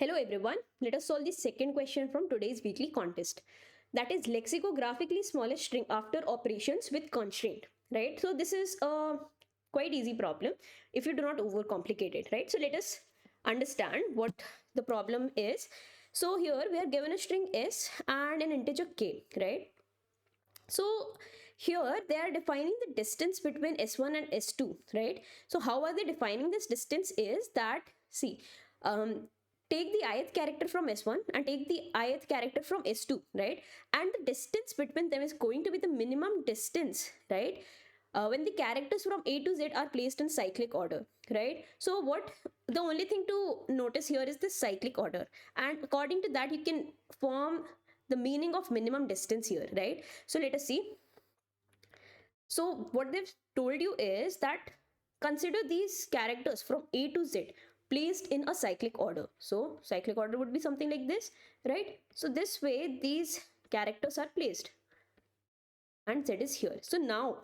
Hello everyone, let us solve the second question from today's weekly contest. That is lexicographically smallest string after operations with constraint, right? So this is a quite easy problem if you do not overcomplicate it, right? So let us understand what the problem is. So here we are given a string s and an integer k, right? So here they are defining the distance between s1 and s2, right? So how are they defining this distance is that, see, take the ith character from s1 and take the ith character from s2, right? And the distance between them is going to be the minimum distance, right? When the characters from A to Z are placed in cyclic order, right? So what the only thing to notice here is this cyclic order, and according to that you can form the meaning of minimum distance here, right? So let us see. So what they've told you is that consider these characters from A to Z placed in a cyclic order. So cyclic order would be something like this, right? So this way these characters are placed and Z is here. So now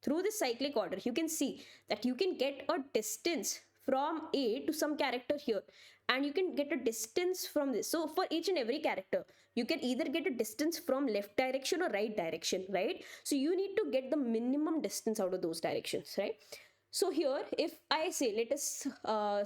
through this cyclic order you can see that you can get a distance from A to some character here, and you can get a distance from this. So for each and every character you can either get a distance from left direction or right direction, right? So you need to get the minimum distance out of those directions, right? So here if I say, let us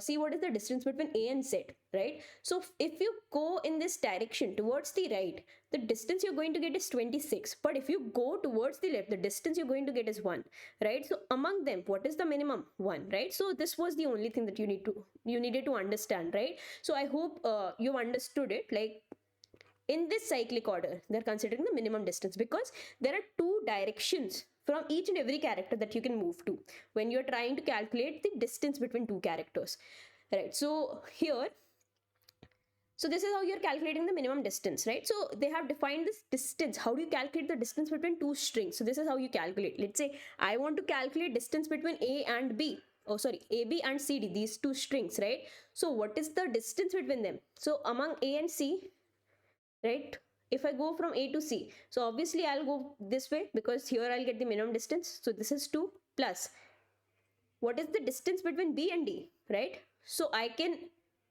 see what is the distance between A and Z, right? So if you go in this direction towards the right, the distance you're going to get is 26, but if you go towards the left, the distance you're going to get is 1, right? So among them, what is the minimum? 1, right? So this was the only thing that you needed to understand, right? So I hope you've understood it. Like, in this cyclic order they're considering the minimum distance because there are two directions from each and every character that you can move to when you're trying to calculate the distance between two characters, right? So here, so this is how you're calculating the minimum distance, right? So they have defined this distance. How do you calculate the distance between two strings? So this is how you calculate. Let's say I want to calculate distance between A and B. Oh, sorry, AB and CD, these two strings, right? So what is the distance between them? So among A and C, right? If I go from A to C, so obviously I'll go this way because here I'll get the minimum distance. So this is 2 plus what is the distance between B and D, right? So I can,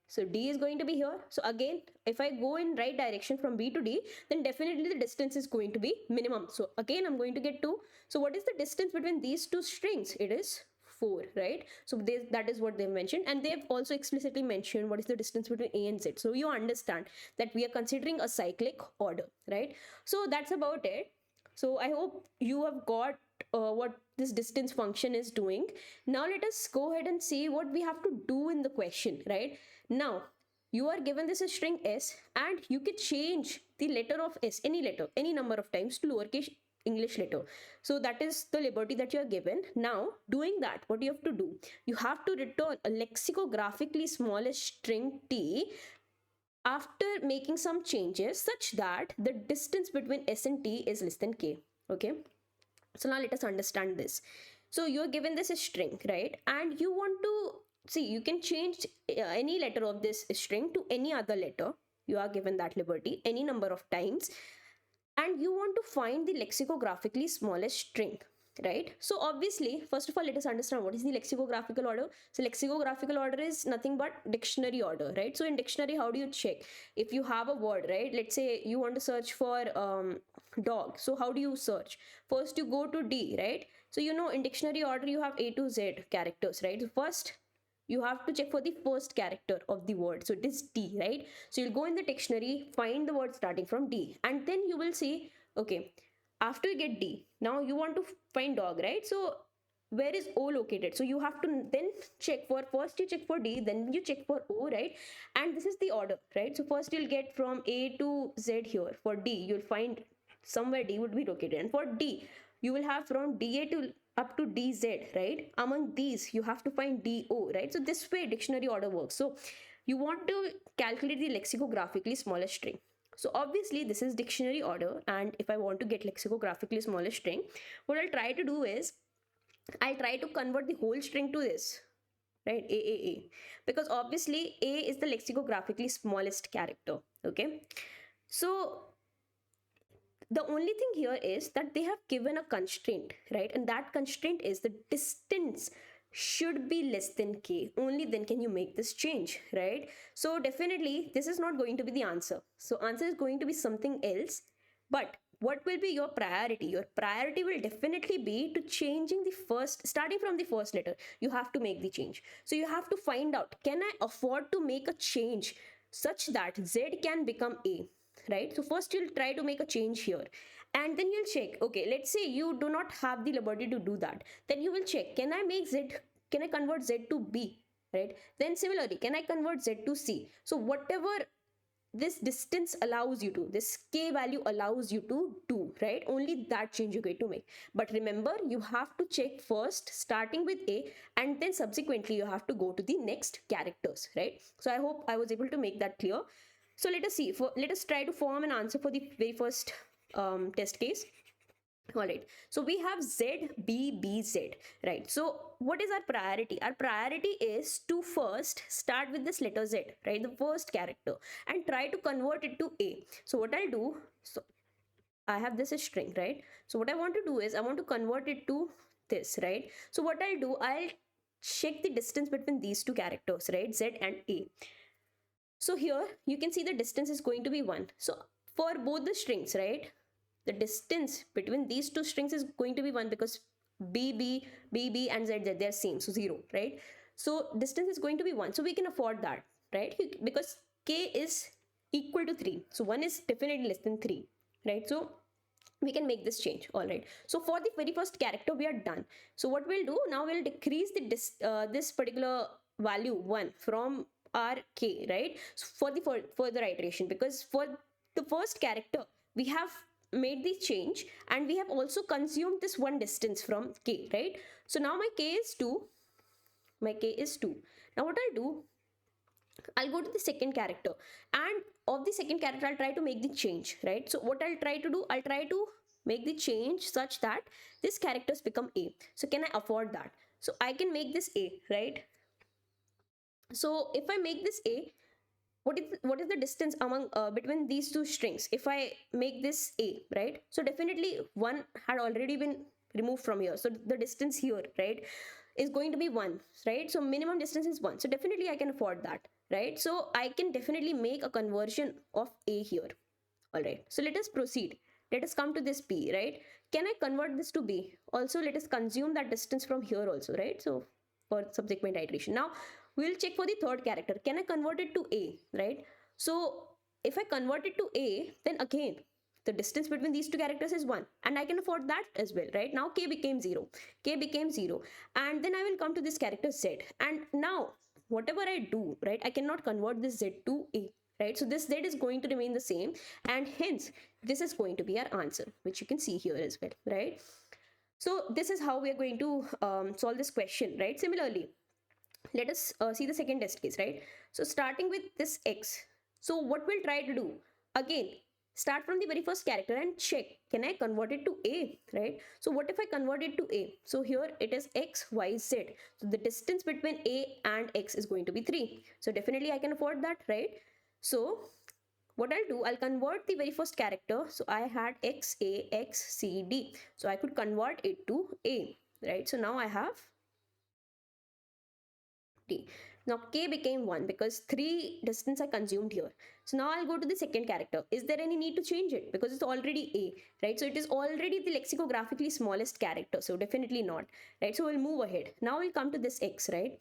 so D is going to be here. So again, if I go in right direction from B to D, then definitely the distance is going to be minimum. So again, I'm going to get 2. So what is the distance between these two strings? It is 4, right? So that is what they've mentioned, and they've also explicitly mentioned what is the distance between A and Z. So you understand that we are considering a cyclic order, right? So that's about it. So I hope you have got what this distance function is doing. Now let us go ahead and see what we have to do in the question, right? Now you are given this a string s, and you can change the letter of s, any letter, any number of times, to lowercase English letter. So that is the liberty that you are given. Now doing that, what you have to do, you have to return a lexicographically smallest string t after making some changes such that the distance between s and t is less than k. Okay, so now let us understand this. So you're given this string, right? And you want to see, you can change any letter of this string to any other letter. You are given that liberty any number of times, and you want to find the lexicographically smallest string, right? So obviously, first of all, let us understand what is the lexicographical order. So lexicographical order is nothing but dictionary order, right? So in dictionary, how do you check if you have a word, right? Let's say you want to search for dog. So how do you search? First you go to D, right? So you know in dictionary order you have A to Z characters, right? So first you have to check for the first character of the word. So it is D, right? So you'll go in the dictionary, find the word starting from D, and then you will see, okay, after you get D, now you want to find dog, right? So where is O located? So you have to then check for, first you check for D, then you check for O, right? And this is the order, right? So first you'll get from A to Z here. For D, you'll find somewhere D would be located. And for D, you will have from DA to up to DZ, right? Among these, you have to find DO, right? So this way dictionary order works. So you want to calculate the lexicographically smallest string. So obviously this is dictionary order, and if I want to get lexicographically smallest string, what I'll try to do is I'll try to convert the whole string to this, right? A, because obviously A is the lexicographically smallest character. Okay, so the only thing here is that they have given a constraint, right? And that constraint is the distance should be less than k. Only then can you make this change, right? So definitely this is not going to be the answer. So answer is going to be something else. But what will be your priority? Your priority will definitely be to changing the first, starting from the first letter. You have to make the change. So you have to find out, can I afford to make a change such that Z can become A, right? So first you'll try to make a change here, and then you'll check, okay, let's say you do not have the liberty to do that, then you will check, can I make Z, can I convert Z to B, right? Then similarly, can I convert Z to C? So whatever this distance allows you to, this k value allows you to do, right? Only that change you're going to make. But remember, you have to check first starting with A, and then subsequently you have to go to the next characters, right? So I hope I was able to make that clear. So let us see, let us try to form an answer for the very first test case. All right, so we have Z, B, B, Z, right? So what is our priority? Our priority is to first start with this letter Z, right? The first character, and try to convert it to A. So what I'll do, so I have this as string, right? So what I want to do is I want to convert it to this, right? So what I'll do, I'll check the distance between these two characters, right? Z and A. So here you can see the distance is going to be 1. So for both the strings, right, the distance between these two strings is going to be 1, because BB, BB and ZZ, they're same, so 0, right? So distance is going to be 1, so we can afford that, right? Because K is equal to 3, so 1 is definitely less than 3, right? So we can make this change. All right, so for the very first character we are done. So what we'll do now, we'll decrease the this particular value 1 from our K, right? So for the further iteration, because for the first character we have made the change, and we have also consumed this one distance from K, right? So now my K is 2, my K is 2. Now what I'll do, I'll go to the second character, and of the second character I'll try to make the change, right? So what I'll try to do, I'll try to make the change such that this characters become A. So can I afford that? So I can make this A, right? So if I make this A, what is the distance among between these two strings? If I make this A, right? So definitely 1 had already been removed from here, so the distance here, right, is going to be 1, right? So minimum distance is 1, so definitely I can afford that, right? So I can definitely make a conversion of A here. All right, so let us proceed. Let us come to this B, right? Can I convert this to B? Also let us consume that distance from here also, right? So for subsequent iteration. Now we'll check for the third character. Can I convert it to A, right? So if I convert it to A, then again the distance between these two characters is 1, and I can afford that as well, right? Now K became 0, K became 0, and then I will come to this character Z, and now whatever I do, right, I cannot convert this Z to A, right? So this Z is going to remain the same, and hence this is going to be our answer, which you can see here as well, right? So this is how we are going to solve this question, right? Similarly, let us see the second test case, right? So starting with this X, so what we'll try to do, again, start from the very first character and check, can I convert it to A, right? So what if I convert it to A? So here it is X, Y, Z. So the distance between A and X is going to be 3. So definitely I can afford that, right? So what I'll do, I'll convert the very first character. So I had X, A, X, C, D. So I could convert it to A, right? So now I have D. Now K became 1 because 3 distance I consumed here. So now I'll go to the second character. Is there any need to change it? Because it's already A, right? So it is already the lexicographically smallest character. So definitely not, right? So we'll move ahead. Now we'll come to this X, right?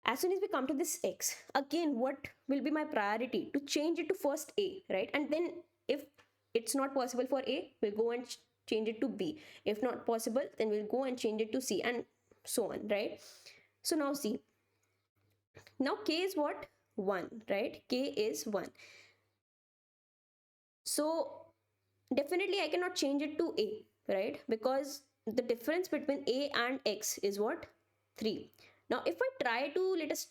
As soon as we come to this X, again, what will be my priority? To change it to first A, right? And then if it's not possible for A, we'll go and change it to B. If not possible, then we'll go and change it to C, and so on, right? So now see, now K is what? 1, right? K is 1. So definitely I cannot change it to A, right? Because the difference between A and X is what? 3. Now if I try to, let us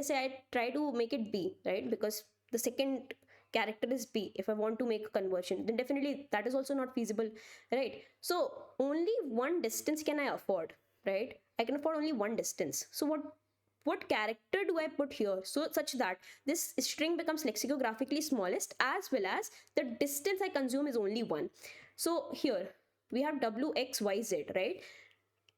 say I try to make it B, right? Because the second character is B. If I want to make a conversion, then definitely that is also not feasible, right? So only one distance can I afford, right? I can afford only one distance. So what character do I put here, so such that this string becomes lexicographically smallest, as well as the distance I consume is only 1. So here we have W, X, Y, Z, right?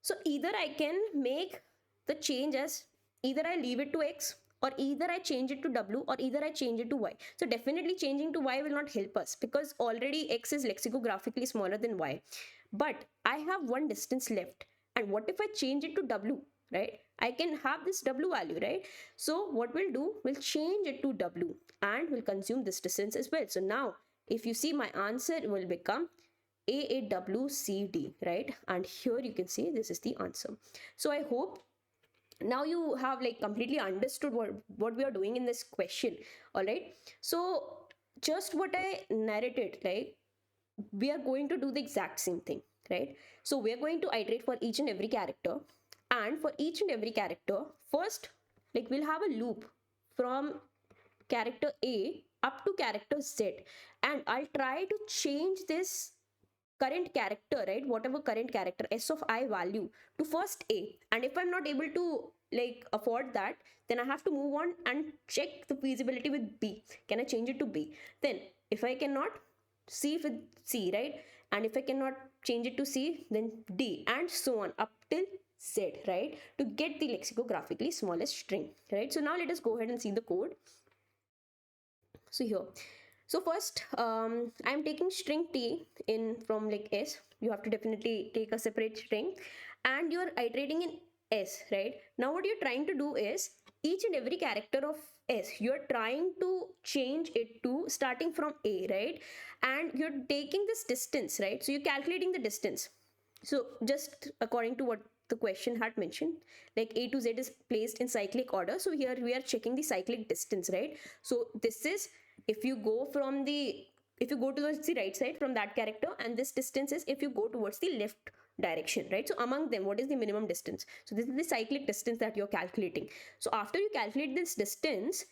So either I can make the change as either I leave it to x, or either I change it to w, or either I change it to y. So definitely changing to y will not help us because already x is lexicographically smaller than y. But I have one distance left. And what if I change it to w, right? I can have this w value, right? So what we'll do, we'll change it to w and we'll consume this distance as well. So now if you see, my answer will become AAWCD, right? And here you can see this is the answer. So I hope now you have like completely understood what we are doing in this question. All right, so just what I narrated, like we are going to do the exact same thing, right? So we are going to iterate for each and every character, and for each and every character, first, like we'll have a loop from character A up to character Z, and I'll try to change this current character, right? Whatever current character s of I value to first A. And if I'm not able to like afford that, then I have to move on and check the feasibility with B. Can I change it to B? Then if I cannot, C with C, right? And if I cannot change it to C, then D, and so on up till Z, right? To get the lexicographically smallest string, right? So now let us go ahead and see the code. So here, so first I'm taking string t in from like s. You have to definitely take a separate string, and you're iterating in s, right? Now what you're trying to do is each and every character of s, you're trying to change it to starting from a, right? And you're taking this distance, right? So you're calculating the distance. So just according to what the question had mentioned, like A to Z is placed in cyclic order. So here we are checking the cyclic distance, right? So this is, if you go from the, if you go towards the right side from that character, and this distance is if you go towards the left direction, right? So among them, what is the minimum distance? So this is the cyclic distance that you're calculating. So after you calculate this distance,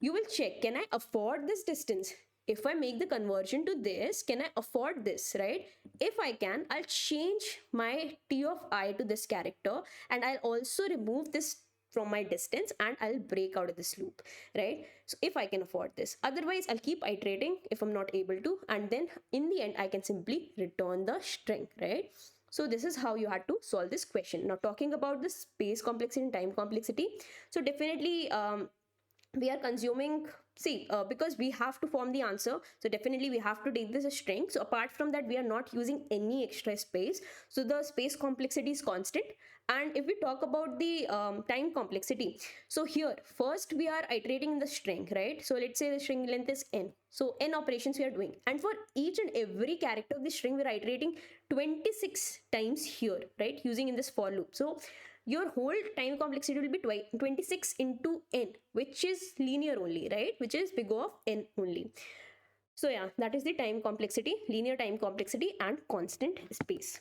you will check, can I afford this distance? If I make the conversion to this, can I afford this, right? If I can, I'll change my t of I to this character, and I'll also remove this from my distance, and I'll break out of this loop, right? So if I can afford this, otherwise I'll keep iterating if I'm not able to, and then in the end I can simply return the string, right? So this is how you had to solve this question. Now talking about the space complexity and time complexity, so definitely we are consuming, see, because we have to form the answer, so definitely we have to take this as string. So apart from that, we are not using any extra space, so the space complexity is constant. And if we talk about the time complexity, so here first we are iterating in the string, right? So let's say the string length is n, so n operations we are doing, and for each and every character of the string we're iterating 26 times here, right, using in this for loop. So your whole time complexity will be 26 into n, which is linear only, right? Which is big O of n only. So yeah, that is the time complexity, linear time complexity and constant space.